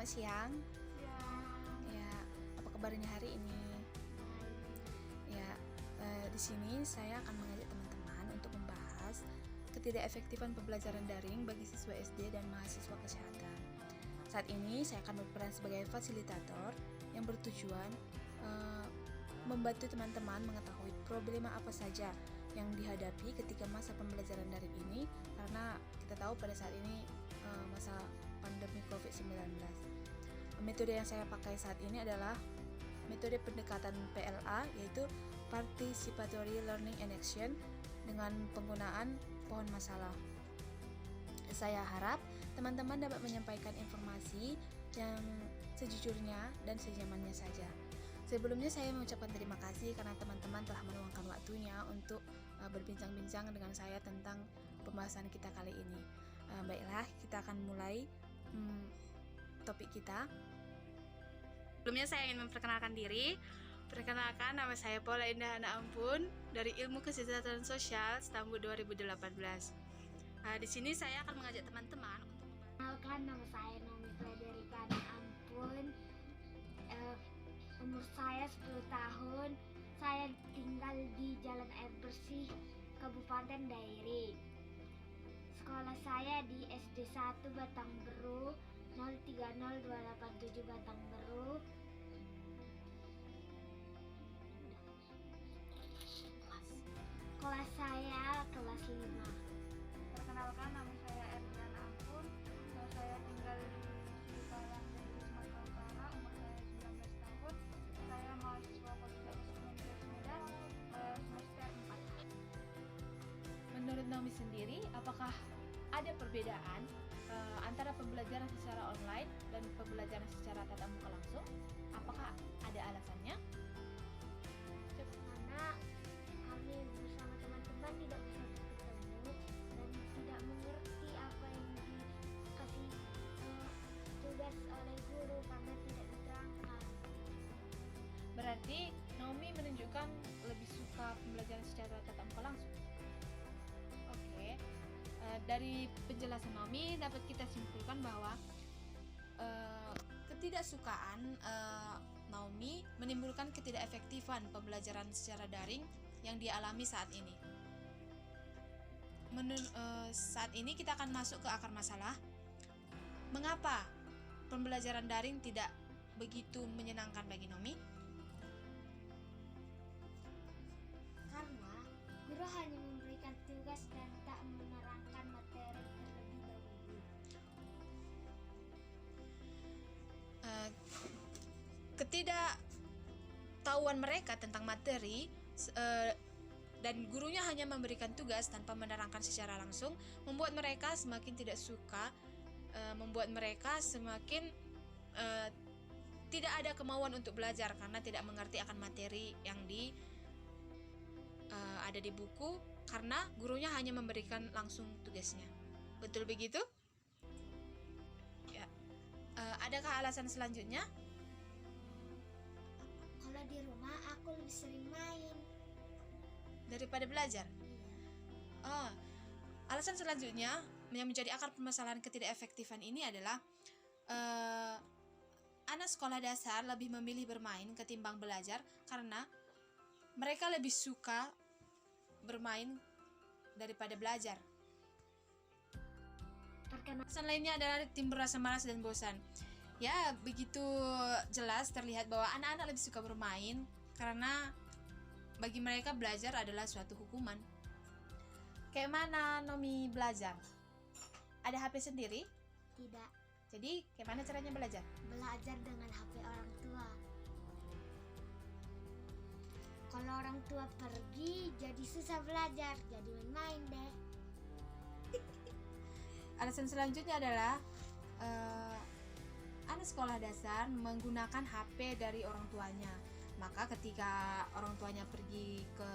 Selamat siang. Ya, Ya, apa kabarnya hari ini? Ya, di sini saya akan mengajak teman-teman untuk membahas ketidakefektifan pembelajaran daring bagi siswa SD dan mahasiswa kesehatan. Saat ini saya akan berperan sebagai fasilitator yang bertujuan membantu teman-teman mengetahui problema apa saja yang dihadapi ketika masa pembelajaran daring ini, karena kita tahu pada saat ini masa pandemi COVID-19. Metode yang saya pakai saat ini adalah metode pendekatan PLA, yaitu Participatory Learning and Action, dengan penggunaan pohon masalah. Saya harap teman-teman dapat menyampaikan informasi yang sejujurnya dan senyamannya saja. Sebelumnya saya mengucapkan terima kasih karena teman-teman telah meluangkan waktunya untuk berbincang-bincang dengan saya tentang pembahasan kita kali ini. Baiklah, kita akan mulai topik kita. Sebelumnya saya ingin memperkenalkan diri. Perkenalkan, nama saya Paula Indah Anak Ampun dari Ilmu Kesejahteraan Sosial Stambul 2018. Di sini saya akan mengajak teman-teman untuk Perkenalkan, nama saya Nomi Frederika Anak Ampun. Umur saya 10 tahun. Saya tinggal di Jalan Air Bersih, Kabupaten Dairi. Sekolah saya di SD 1 Batang Beru 030287 Batang Beru. Kelas saya kelas 5. Perkenalkan, nama saya Erdian Ampun. Saya tinggal di Cipalang, Sumatera Utara. Umur saya 19 tahun. Saya mahasiswa Fakultas Komunikasi Medan, semester 4. Menurut Naomi sendiri, apakah ada perbedaan antara pembelajaran secara online dan pembelajaran secara tatap muka langsung? Apakah ada alasannya? Karena kami bersama teman-teman tidak bisa bertemu dan tidak mengerti apa yang dikasih tugas oleh guru karena tidak diterangkan. Berarti Naomi menunjukkan lebih suka pembelajaran secara tatap muka langsung. Oke. Dari penjelasan Naomi dapat kita simpulkan bahwa ketidaksukaan Naomi menimbulkan ketidakefektifan pembelajaran secara daring yang dialami saat ini. Saat ini kita akan masuk ke akar masalah. Mengapa pembelajaran daring tidak begitu menyenangkan bagi Naomi? Karena guru hanya memberikan tugas dan tak menerangkan materi terlebih dahulu. Ketidaktahuan mereka tentang materi dan gurunya hanya memberikan tugas tanpa menerangkan secara langsung membuat mereka semakin tidak suka, membuat mereka semakin tidak ada kemauan untuk belajar karena tidak mengerti akan materi yang ada di buku, karena gurunya hanya memberikan langsung tugasnya. Betul begitu? Ya. Adakah alasan selanjutnya? Kalau di rumah aku lebih sering main. Daripada belajar? Iya. Alasan selanjutnya yang menjadi akar permasalahan ketidakefektifan ini adalah anak sekolah dasar lebih memilih bermain ketimbang belajar karena mereka lebih suka bermain daripada belajar. Alasan lainnya adalah timbul rasa malas dan bosan. Ya, begitu jelas terlihat bahwa anak-anak lebih suka bermain karena bagi mereka belajar adalah suatu hukuman. Kayak mana Nomi belajar? Ada HP sendiri? Tidak. Jadi, kayak mana caranya belajar? Belajar dengan HP orang tua. Kalau orang tua pergi, jadi susah belajar, jadi main-main deh. Alasan selanjutnya adalah anak sekolah dasar menggunakan HP dari orang tuanya. Maka ketika orang tuanya pergi ke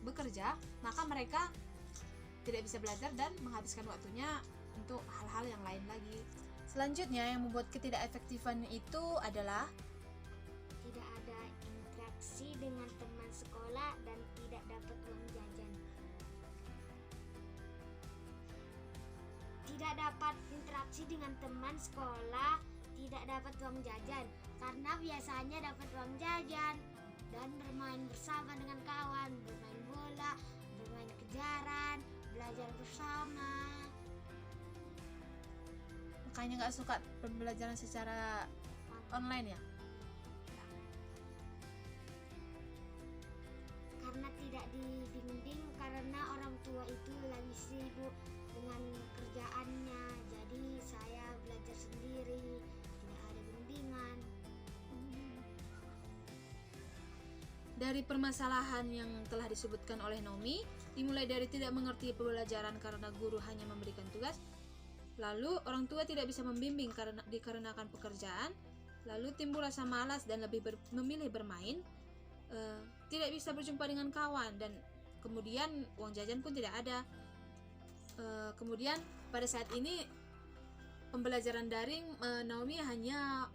bekerja, maka mereka tidak bisa belajar dan menghabiskan waktunya untuk hal-hal yang lain lagi. Selanjutnya yang membuat ketidakefektifan itu adalah Tidak ada interaksi dengan teman sekolah dan tidak dapat uang jajan. Tidak tidak dapat interaksi dengan teman sekolah, tidak dapat uang jajan karena biasanya dapat uang jajan, dan bermain bersama dengan kawan, bermain bola, bermain kejaran, belajar bersama. Makanya nggak suka pembelajaran secara online ya? Karena tidak dibimbing, karena orang tua itu lagi sibuk dengan kerjaannya, jadi saya belajar sendiri, tidak ada bimbingan. Dari permasalahan yang telah disebutkan oleh Nomi, dimulai dari tidak mengerti pembelajaran karena guru hanya memberikan tugas, lalu orang tua tidak bisa membimbing karena dikarenakan pekerjaan, lalu timbul rasa malas dan lebih memilih bermain, tidak bisa berjumpa dengan kawan, dan kemudian uang jajan pun tidak ada. Kemudian pada saat ini pembelajaran daring, Naomi hanya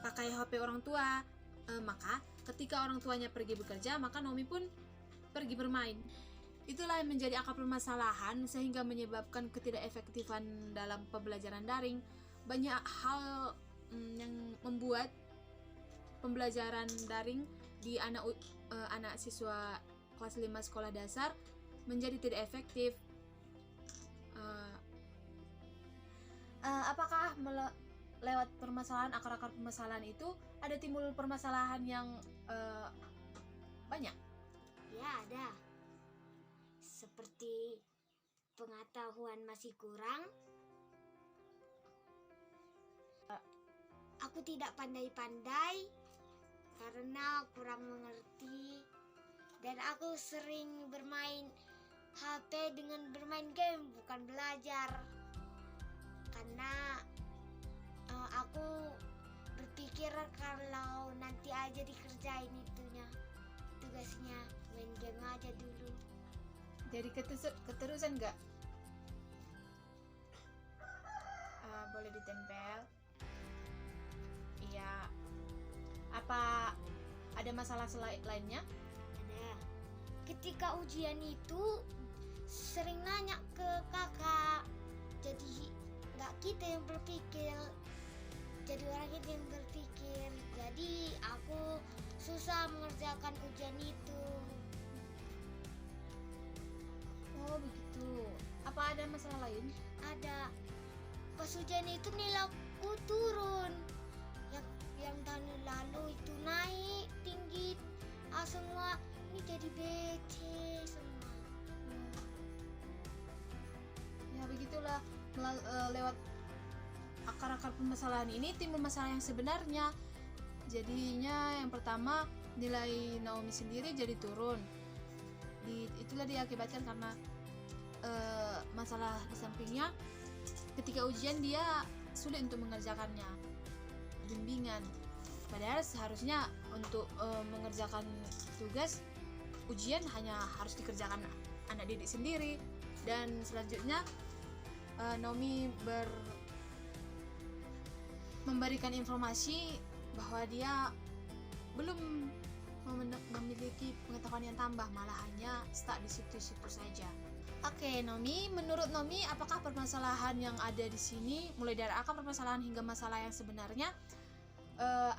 pakai HP orang tua, maka ketika orang tuanya pergi bekerja, maka Naomi pun pergi bermain. Itulah yang menjadi akar permasalahan sehingga menyebabkan ketidakefektifan dalam pembelajaran daring. Banyak hal yang membuat pembelajaran daring di anak siswa kelas 5 sekolah dasar menjadi tidak efektif. Apakah lewat permasalahan, akar-akar permasalahan itu ada timbul permasalahan yang banyak? Ya, ada. Seperti pengetahuan masih kurang. Aku tidak pandai-pandai karena kurang mengerti, dan aku sering bermain HP dengan bermain game, bukan belajar. Karena aku berpikir kalau nanti aja dikerjain tugasnya, main game aja dulu. Jadi keterusan nggak? Boleh ditempel. Iya. Apa ada masalah lainnya? Ada. Ketika ujian itu sering nanya ke kakak, jadi nggak kita yang berpikir, jadi orang itu yang berpikir. Jadi aku susah mengerjakan ujian itu. Oh begitu. Apa ada masalah lain? Ada. Pas ujian itu nilai aku turun. Yang tahun lalu itu naik tinggi. Semua ini jadi BC semua. Ya begitulah, lewat akar-akar permasalahan ini timbul masalah yang sebenarnya. Jadinya yang pertama, nilai Naomi sendiri jadi turun. Itulah diakibatkan karena masalah di sampingnya. Ketika ujian dia sulit untuk mengerjakannya, bimbingan. Padahal seharusnya untuk mengerjakan tugas ujian hanya harus dikerjakan anak didik sendiri. Dan selanjutnya Naomi memberikan informasi bahwa dia belum memiliki pengetahuan yang tambah, malah hanya stuck di situ-situ saja. Oke, Naomi, menurut Naomi, apakah permasalahan yang ada di sini, mulai dari akar permasalahan hingga masalah yang sebenarnya,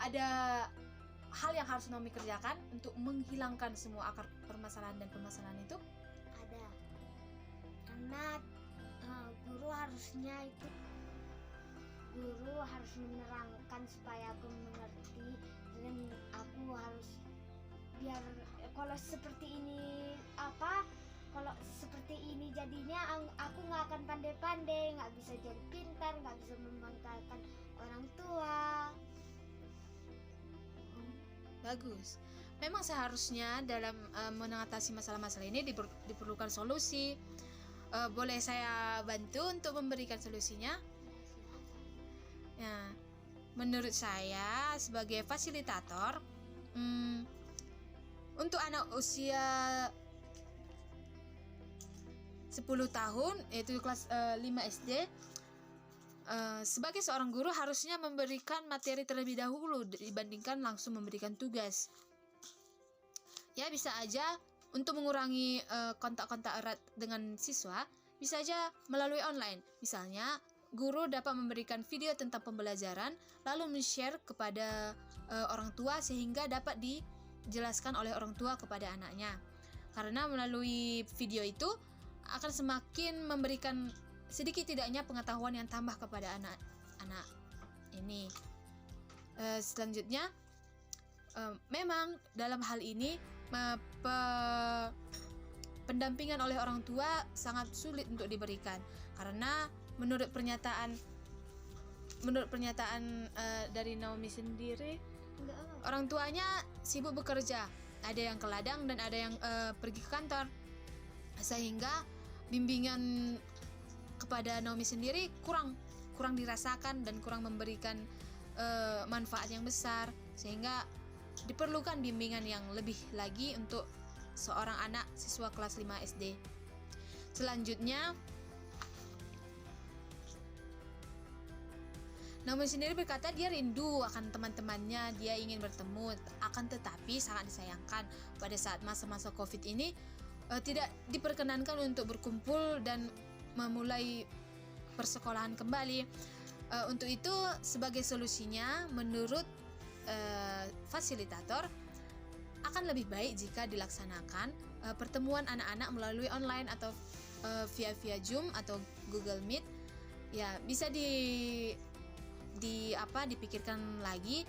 ada hal yang harus Naomi kerjakan untuk menghilangkan semua akar permasalahan dan permasalahan itu? Ada. Karena guru harus menerangkan supaya aku mengerti, dan aku harus biar kalau seperti ini jadinya aku nggak akan pandai-pandai, nggak bisa jadi pintar, nggak bisa membanggakan orang tua. Bagus. Memang seharusnya dalam mengatasi masalah-masalah ini diperlukan solusi. Boleh saya bantu untuk memberikan solusinya? Ya, menurut saya sebagai fasilitator, untuk anak usia 10 tahun, yaitu kelas 5 SD, sebagai seorang guru harusnya memberikan materi terlebih dahulu dibandingkan langsung memberikan tugas. Ya, bisa aja Untuk mengurangi kontak-kontak erat dengan siswa, bisa saja melalui online. Misalnya, guru dapat memberikan video tentang pembelajaran, lalu men-share kepada orang tua sehingga dapat dijelaskan oleh orang tua kepada anaknya. Karena melalui video itu akan semakin memberikan sedikit tidaknya pengetahuan yang tambah kepada anak-anak ini. Selanjutnya, memang dalam hal ini pendampingan oleh orang tua sangat sulit untuk diberikan karena menurut pernyataan dari Naomi sendiri, orang tuanya sibuk bekerja, ada yang ke ladang dan ada yang pergi ke kantor, sehingga bimbingan kepada Naomi sendiri kurang dirasakan dan kurang memberikan manfaat yang besar, sehingga diperlukan bimbingan yang lebih lagi untuk seorang anak siswa kelas 5 SD. Selanjutnya, Naomi sendiri berkata dia rindu akan teman-temannya, dia ingin bertemu, akan tetapi sangat disayangkan pada saat masa-masa COVID ini tidak diperkenankan untuk berkumpul dan memulai persekolahan kembali. Untuk itu, sebagai solusinya, menurut fasilitator, akan lebih baik jika dilaksanakan pertemuan anak-anak melalui online atau via Zoom atau Google Meet. Ya, bisa dipikirkan lagi,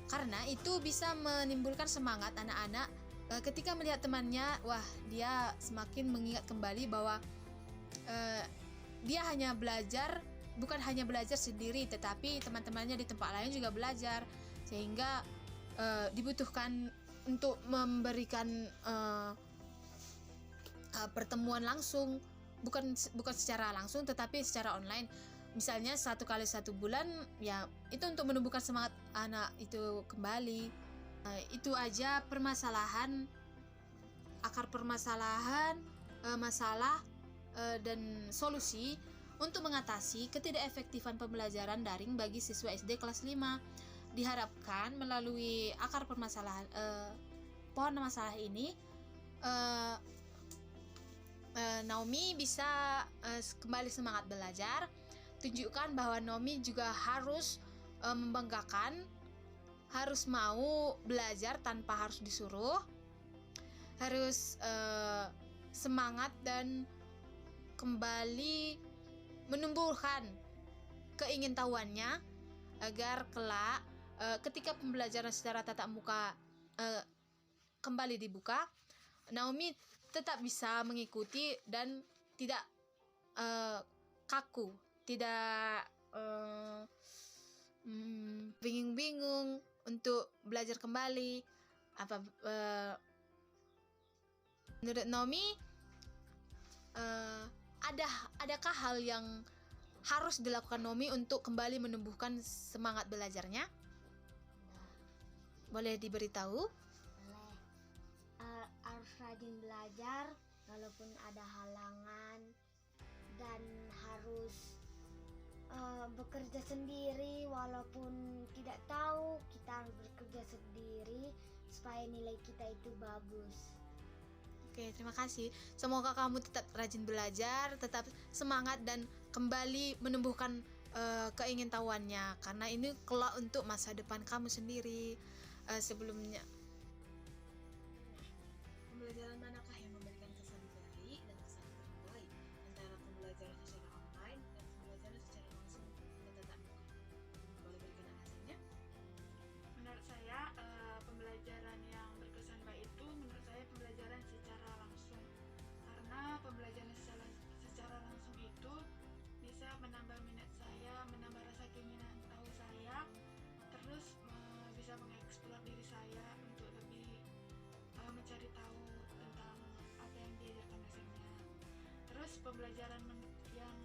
karena itu bisa menimbulkan semangat anak-anak ketika melihat temannya. Wah, dia semakin mengingat kembali bahwa dia bukan hanya belajar sendiri, tetapi teman-temannya di tempat lain juga belajar, sehingga dibutuhkan untuk memberikan pertemuan langsung, bukan secara langsung tetapi secara online. Misalnya 1 kali 1 bulan, ya itu untuk menumbuhkan semangat anak itu kembali. Itu aja akar permasalahan, masalah dan solusi untuk mengatasi ketidakefektifan pembelajaran daring bagi siswa SD kelas 5. Diharapkan melalui akar permasalahan pohon masalah ini, Naomi bisa kembali semangat belajar. Tunjukkan bahwa Naomi juga harus membanggakan, harus mau belajar tanpa harus disuruh, harus semangat dan kembali menumbuhkan keingintahuannya agar kelak ketika pembelajaran secara tatap muka kembali dibuka, Naomi tetap bisa mengikuti dan tidak kaku, tidak bingung-bingung untuk belajar kembali. Menurut Naomi, adakah hal yang harus dilakukan Naomi untuk kembali menumbuhkan semangat belajarnya? Boleh diberitahu? Boleh. Harus rajin belajar walaupun ada halangan, dan harus bekerja sendiri walaupun tidak tahu. Kita harus bekerja sendiri supaya nilai kita itu bagus. Oke, terima kasih. Semoga kamu tetap rajin belajar, tetap semangat dan kembali menumbuhkan keingintahuannya, karena ini kelak untuk masa depan kamu sendiri. Sebelumnya, pembelajaran manakah yang memberikan kesan baik dan kesan kurang baik antara pembelajaran secara online dan pembelajaran secara langsung tatap muka? Boleh berikan alasannya? Menurut saya, pembelajaran yang berkesan baik itu menurut saya pembelajaran secara langsung, karena pembelajaran secara langsung itu bisa menambah minat saya, menambah rasa keinginan tahu saya, terus bisa mengeksplor diri saya untuk lebih mencari tahu tentang apa yang diajarkan dosennya. Terus pembelajaran yang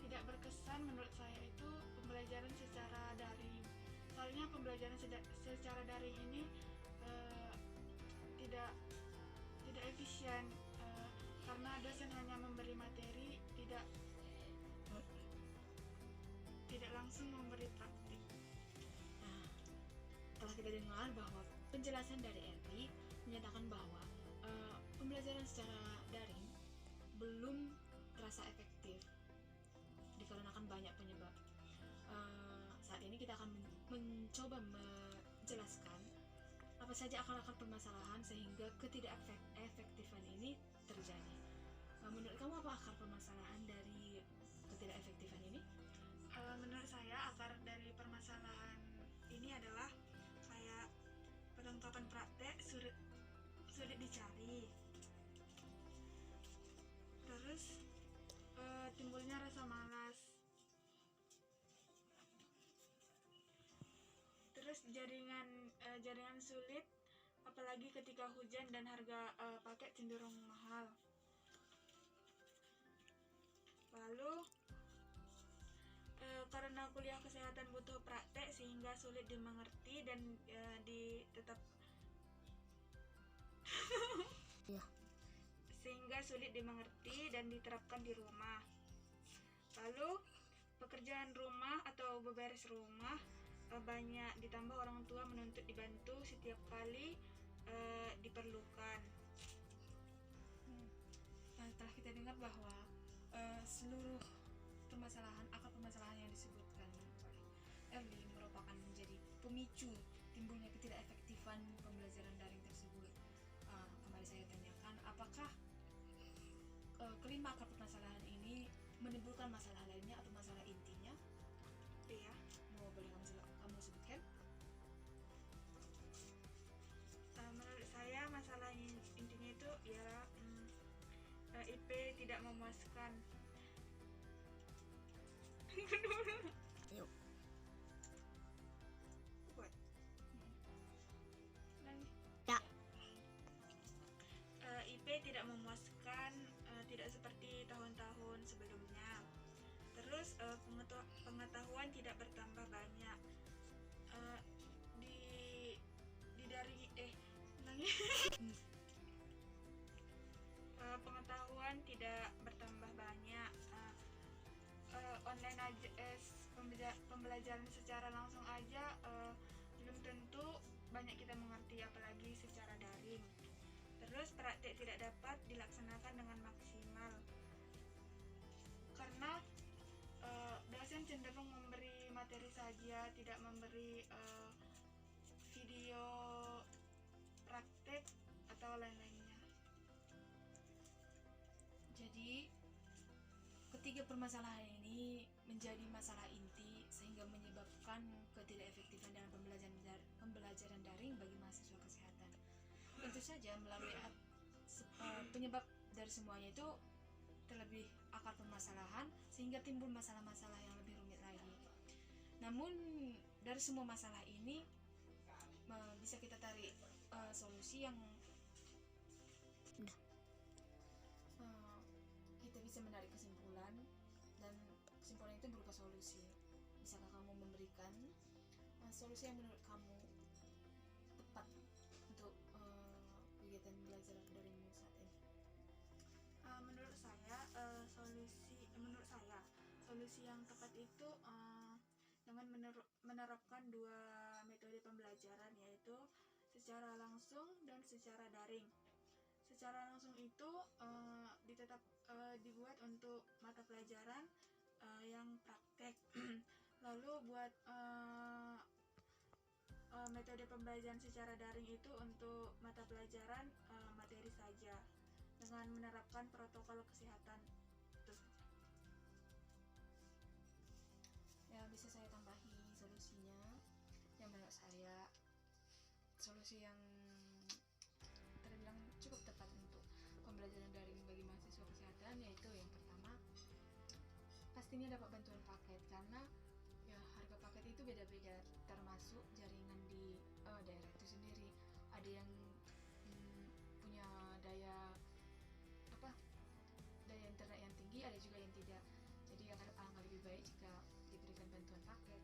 tidak berkesan menurut saya itu pembelajaran secara daring. Soalnya pembelajaran secara daring ini tidak efisien, karena dosen hanya memberi materi, tidak langsung memberi praktik. Nah, telah kita dengar bahwa penjelasan dari Erli menyatakan bahwa pembelajaran secara daring belum terasa efektif dikarenakan banyak penyebab. Saat ini kita akan mencoba menjelaskan apa saja akar-akar permasalahan sehingga ketidakefektifan ini terjadi. Menurut kamu apa akar permasalahan dari ketidakefektifan ini? Menurut saya akar dari permasalahan ini adalah kayak perlengkapan praktek sulit dicari, terus timbulnya rasa malas, terus jaringan sulit apalagi ketika hujan dan harga paket cenderung mahal. Lalu karena kuliah kesehatan butuh praktek sehingga sulit dimengerti dan sehingga sulit dimengerti dan diterapkan di rumah. Lalu pekerjaan rumah atau beberes rumah banyak, ditambah orang tua menuntut dibantu setiap kali diperlukan. Telah kita dengar bahwa seluruh akar permasalahan yang disebutkan oleh Erli merupakan menjadi pemicu timbulnya ketidakefektifan pembelajaran daring tersebut. Kembali saya tanyakan, apakah kelima akar permasalahan ini menimbulkan masalah lainnya atau masalah intinya? Iya. Boleh kamu sebutkan? Menurut saya masalah intinya itu ialah IP tidak memuaskan. Yuk. Buat. Ya. IP tidak memuaskan, tidak seperti tahun-tahun sebelumnya. Terus pengetahuan tidak bertambah banyak. Pengetahuan tidak bertambah banyak. Online aja, pembelajaran secara langsung aja belum tentu banyak kita mengerti, apalagi secara daring. Terus praktek tidak dapat dilaksanakan dengan maksimal karena dosen cenderung memberi materi saja, tidak memberi video praktek atau lain-lainnya. Jadi ketiga permasalahan ini menjadi masalah inti sehingga menyebabkan ketidakefektifan dalam pembelajaran daring bagi mahasiswa kesehatan. Tentu saja melalui penyebab dari semuanya itu terlebih akar permasalahan sehingga timbul masalah-masalah yang lebih rumit lagi. Namun dari semua masalah ini bisa kita tarik solusi yang kita bisa menarik kesimpulan, dan kesimpulan itu berupa solusi. Bisakah kamu memberikan solusi yang menurut kamu tepat untuk kegiatan belajar daringmu saat ini? Menurut saya solusi yang tepat itu dengan menerapkan dua metode pembelajaran, yaitu secara langsung dan secara daring. Secara langsung itu dibuat untuk mata pelajaran yang praktek. Lalu buat metode pembelajaran secara daring itu untuk mata pelajaran materi saja dengan menerapkan protokol kesehatan. Itu saja. Ya, bisa saya tambahi solusinya. Yang menurut saya solusi yang terbilang cukup tepat untuk pembelajaran daring bagi mahasiswa kesehatan, yaitu yang pertama, pastinya dapat bantuan paket, karena ya harga paket itu beda-beda termasuk jaringan di daerah itu sendiri. Ada yang punya daya internet yang tinggi, ada juga yang tidak. Jadi alangkah lebih baik jika diberikan bantuan paket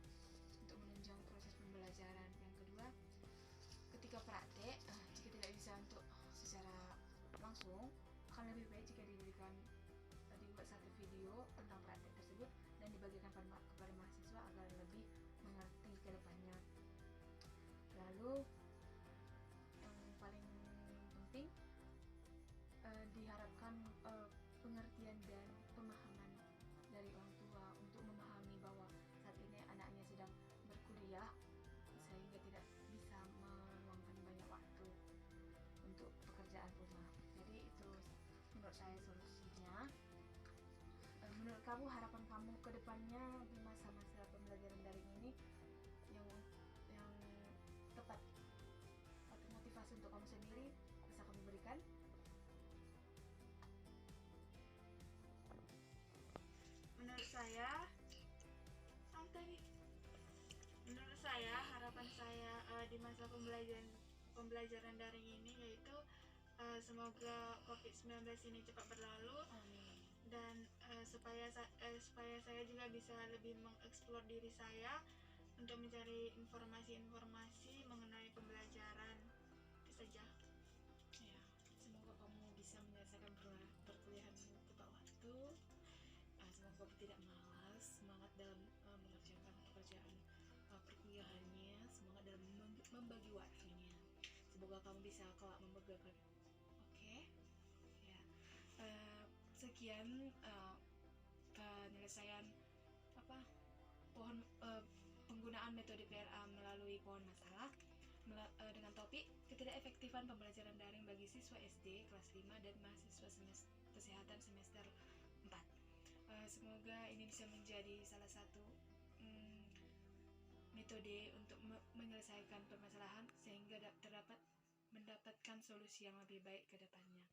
untuk menunjang proses pembelajaran. Yang kedua, ketika praktek, jika tidak bisa untuk secara langsung, akan lebih baik jika dibuat satu video tentang praktek tersebut dan dibagikan kepada mahasiswa agar lebih mengerti ke depannya. Lalu yang paling penting, pengertian dan pemahaman dari orang tua untuk memahami bahwa saat ini anaknya sedang berkuliah sehingga tidak bisa meluangkan banyak waktu untuk pekerjaan rumah. Jadi itu menurut saya solusinya. Menurut kamu, harapan kamu ke depannya di masa-masa pembelajaran daring ini yang tepat atau motivasi untuk kamu sendiri bisa kamu berikan? Menurut saya, menurut saya harapan saya di masa pembelajaran daring ini yaitu semoga COVID-19 ini cepat berlalu. Amin. Dan supaya saya juga bisa lebih mengeksplor diri saya untuk mencari informasi-informasi mengenai pembelajaran. Itu saja. Ya, semoga kamu bisa menyelesaikan perkuliahanmu tepat waktu. Semoga kamu tidak malas, semangat dalam mengerjakan pekerjaan perkuliahannya, semangat dalam membagi waktunya. Semoga kamu bisa kelak membanggakan. Oke? Ya. Sekian penyelesaian penggunaan metode PRA melalui pohon masalah dengan topik ketidakefektifan pembelajaran daring bagi siswa SD kelas 5 dan mahasiswa kesehatan semester 4. Semoga ini bisa menjadi salah satu metode untuk menyelesaikan permasalahan sehingga mendapatkan solusi yang lebih baik ke depannya.